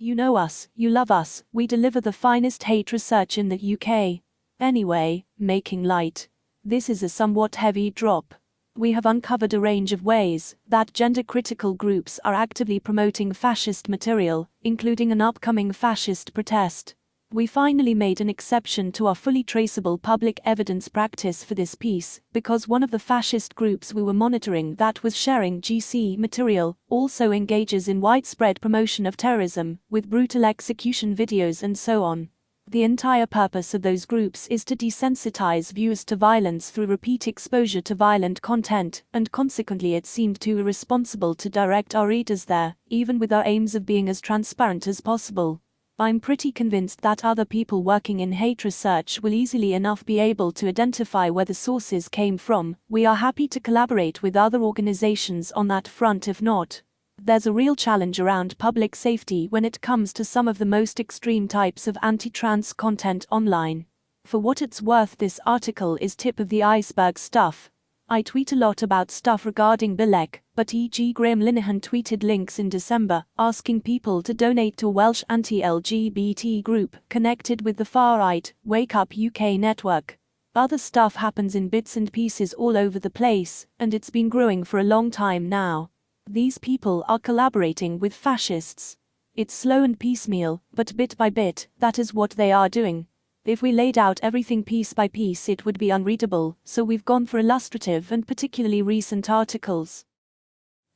You know us, you love us, we deliver the finest hate research in the UK. Anyway, making light. This is a somewhat heavy drop. We have uncovered a range of ways that gender-critical groups are actively promoting fascist material, including an upcoming fascist protest. We finally made an exception to our fully traceable public evidence practice for this piece, because one of the fascist groups we were monitoring that was sharing GC material also engages in widespread promotion of terrorism, with brutal execution videos and so on. The entire purpose of those groups is to desensitize viewers to violence through repeat exposure to violent content, and consequently it seemed too irresponsible to direct our readers there, even with our aims of being as transparent as possible. I'm pretty convinced that other people working in hate research will easily enough be able to identify where the sources came from. We are happy to collaborate with other organizations on that front if not. There's a real challenge around public safety when it comes to some of the most extreme types of anti-trans content online. For what it's worth, this article is tip of the iceberg stuff. I tweet a lot about stuff regarding Bilek, but e.g. Graham Linehan tweeted links in December asking people to donate to a Welsh anti-LGBT group connected with the far-right Wake Up UK network. Other stuff happens in bits and pieces all over the place, and it's been growing for a long time now. These people are collaborating with fascists. It's slow and piecemeal, but bit by bit, that is what they are doing. If we laid out everything piece by piece it would be unreadable, so we've gone for illustrative and particularly recent articles.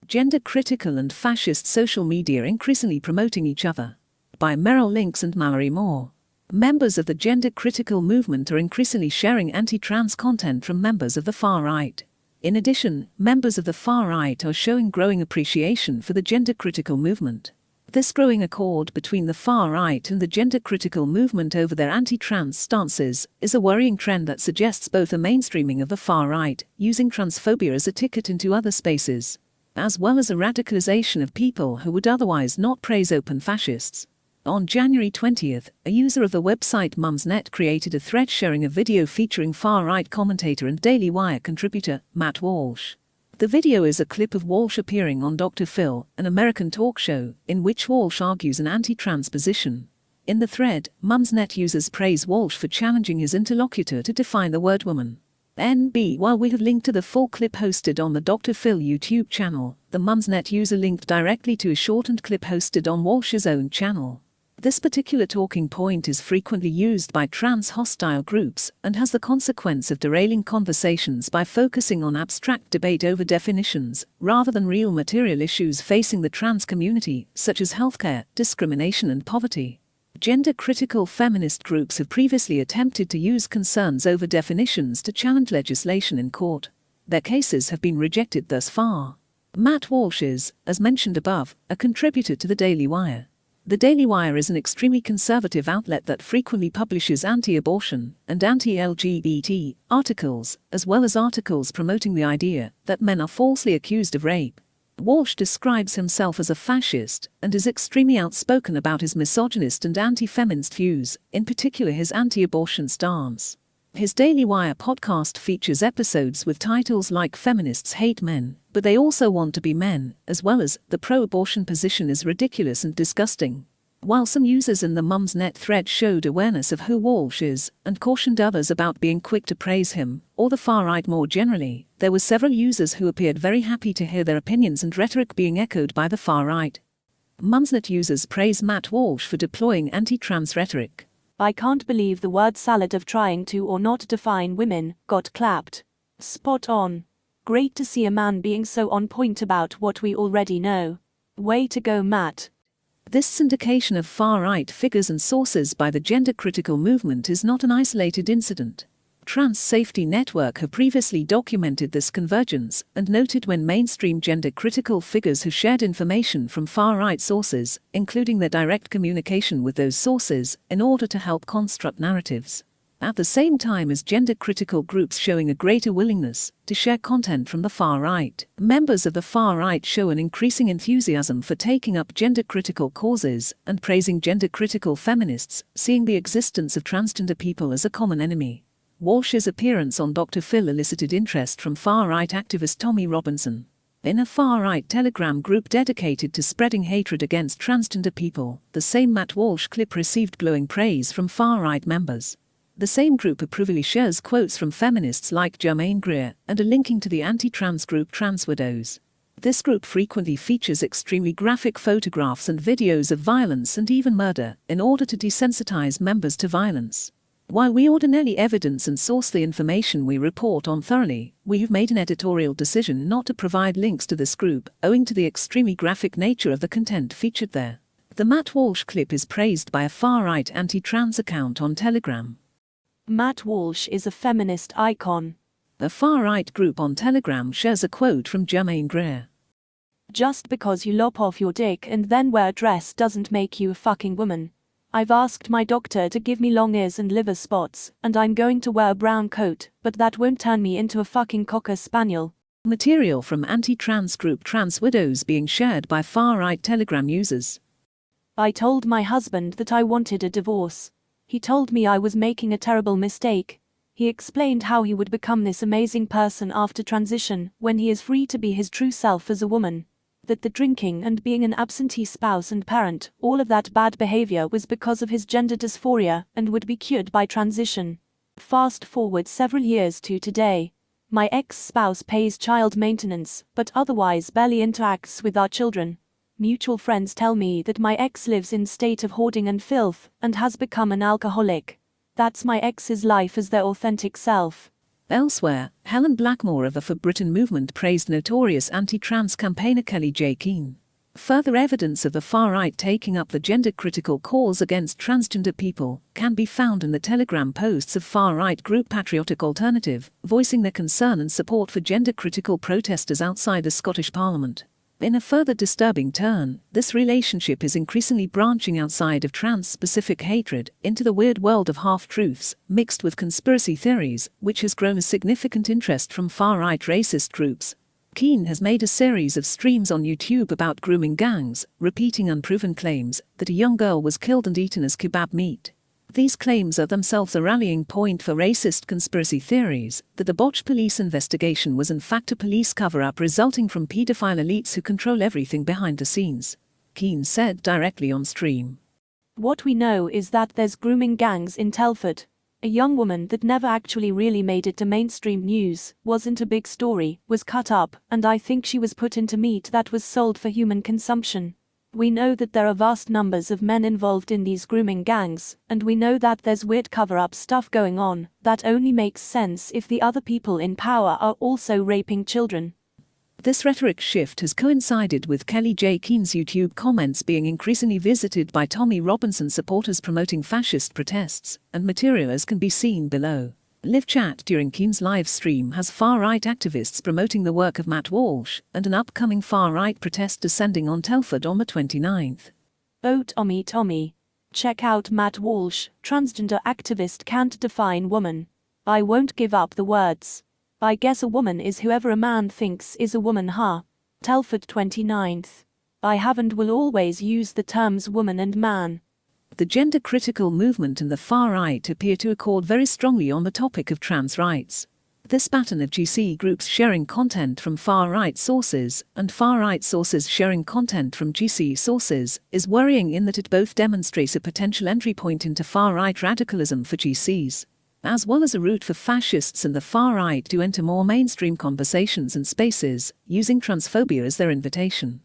Gender Critical and Fascist Social Media Increasingly Promoting Each Other. By Merrill Links and Mallory Moore. Members of the gender critical movement are increasingly sharing anti-trans content from members of the far right. In addition, members of the far right are showing growing appreciation for the gender critical movement. This growing accord between the far right and the gender-critical movement over their anti-trans stances is a worrying trend that suggests both a mainstreaming of the far right, using transphobia as a ticket into other spaces, as well as a radicalization of people who would otherwise not praise open fascists. On January 20th, a user of the website Mumsnet created a thread sharing a video featuring far-right commentator and Daily Wire contributor, Matt Walsh. The video is a clip of Walsh appearing on Dr. Phil, an American talk show, in which Walsh argues an anti-trans position. In the thread, Mumsnet users praise Walsh for challenging his interlocutor to define the word woman. While we have linked to the full clip hosted on the Dr. Phil YouTube channel, the Mumsnet user linked directly to a shortened clip hosted on Walsh's own channel. This particular talking point is frequently used by trans-hostile groups and has the consequence of derailing conversations by focusing on abstract debate over definitions, rather than real material issues facing the trans community, such as healthcare, discrimination and poverty. Gender-critical feminist groups have previously attempted to use concerns over definitions to challenge legislation in court. Their cases have been rejected thus far. Matt Walsh is, as mentioned above, a contributor to the Daily Wire. The Daily Wire is an extremely conservative outlet that frequently publishes anti-abortion and anti-LGBT articles, as well as articles promoting the idea that men are falsely accused of rape. Walsh describes himself as a fascist and is extremely outspoken about his misogynist and anti-feminist views, in particular his anti-abortion stance. His Daily Wire podcast features episodes with titles like Feminists Hate Men, but they also want to be men, as well as The pro-abortion position is ridiculous and disgusting. While some users in the Mumsnet thread showed awareness of who Walsh is, and cautioned others about being quick to praise him, or the far-right more generally, there were several users who appeared very happy to hear their opinions and rhetoric being echoed by the far-right. Mumsnet users praise Matt Walsh for deploying anti-trans rhetoric. I can't believe the word salad of trying to or not define women got clapped. Spot on. Great to see a man being so on point about what we already know. Way to go, Matt. This syndication of far-right figures and sources by the gender-critical movement is not an isolated incident. Trans Safety Network have previously documented this convergence and noted when mainstream gender-critical figures have shared information from far-right sources, including their direct communication with those sources, in order to help construct narratives. At the same time as gender-critical groups showing a greater willingness to share content from the far right, members of the far right show an increasing enthusiasm for taking up gender-critical causes and praising gender-critical feminists, seeing the existence of transgender people as a common enemy. Walsh's appearance on Dr. Phil elicited interest from far-right activist Tommy Robinson. In a far-right Telegram group dedicated to spreading hatred against transgender people, the same Matt Walsh clip received glowing praise from far-right members. The same group approvingly shares quotes from feminists like Germaine Greer and a linking to the anti-trans group Trans Widows. This group frequently features extremely graphic photographs and videos of violence and even murder in order to desensitize members to violence. While we ordinarily evidence and source the information we report on thoroughly, we have made an editorial decision not to provide links to this group, owing to the extremely graphic nature of the content featured there. The Matt Walsh clip is praised by a far-right anti-trans account on Telegram. Matt Walsh is a feminist icon. A far-right group on Telegram shares a quote from Germaine Greer. Just because you lop off your dick and then wear a dress doesn't make you a fucking woman. I've asked my doctor to give me long ears and liver spots, and I'm going to wear a brown coat, but that won't turn me into a fucking cocker spaniel. Material from anti-trans group Trans Widows being shared by far-right Telegram users. I told my husband that I wanted a divorce. He told me I was making a terrible mistake. He explained how he would become this amazing person after transition, when he is free to be his true self as a woman. That the drinking and being an absentee spouse and parent, all of that bad behavior was because of his gender dysphoria and would be cured by transition. Fast forward several years to today. My ex-spouse pays child maintenance, but otherwise barely interacts with our children. Mutual friends tell me that my ex lives in state of hoarding and filth, and has become an alcoholic. That's my ex's life as their authentic self. Elsewhere, Helen Blackmore of the For Britain movement praised notorious anti-trans campaigner Kelly J. Keane. Further evidence of the far-right taking up the gender-critical cause against transgender people can be found in the Telegram posts of far-right group Patriotic Alternative, voicing their concern and support for gender-critical protesters outside the Scottish Parliament. In a further disturbing turn, this relationship is increasingly branching outside of trans-specific hatred into the weird world of half-truths, mixed with conspiracy theories, which has grown a significant interest from far-right racist groups. Keane has made a series of streams on YouTube about grooming gangs, repeating unproven claims that a young girl was killed and eaten as kebab meat. These claims are themselves a rallying point for racist conspiracy theories, that the botched police investigation was in fact a police cover-up resulting from paedophile elites who control everything behind the scenes. Keane said directly on stream. What we know is that there's grooming gangs in Telford. A young woman that never actually really made it to mainstream news, wasn't a big story, was cut up, and I think she was put into meat that was sold for human consumption. We know that there are vast numbers of men involved in these grooming gangs, and we know that there's weird cover-up stuff going on, that only makes sense if the other people in power are also raping children. This rhetoric shift has coincided with Kelly J. Keane's YouTube comments being increasingly visited by Tommy Robinson supporters promoting fascist protests, and material as can be seen below. Live chat during Keane's live stream has far-right activists promoting the work of Matt Walsh, and an upcoming far-right protest descending on Telford on the 29th. Oh Tommy. Check out Matt Walsh, transgender activist can't define woman. I won't give up the words. I guess a woman is whoever a man thinks is a woman, huh? Telford 29th. I have and will always use the terms woman and man. The gender-critical movement and the far-right appear to accord very strongly on the topic of trans rights. This pattern of GC groups sharing content from far-right sources and far-right sources sharing content from GC sources is worrying in that it both demonstrates a potential entry point into far-right radicalism for GCs, as well as a route for fascists and the far-right to enter more mainstream conversations and spaces, using transphobia as their invitation.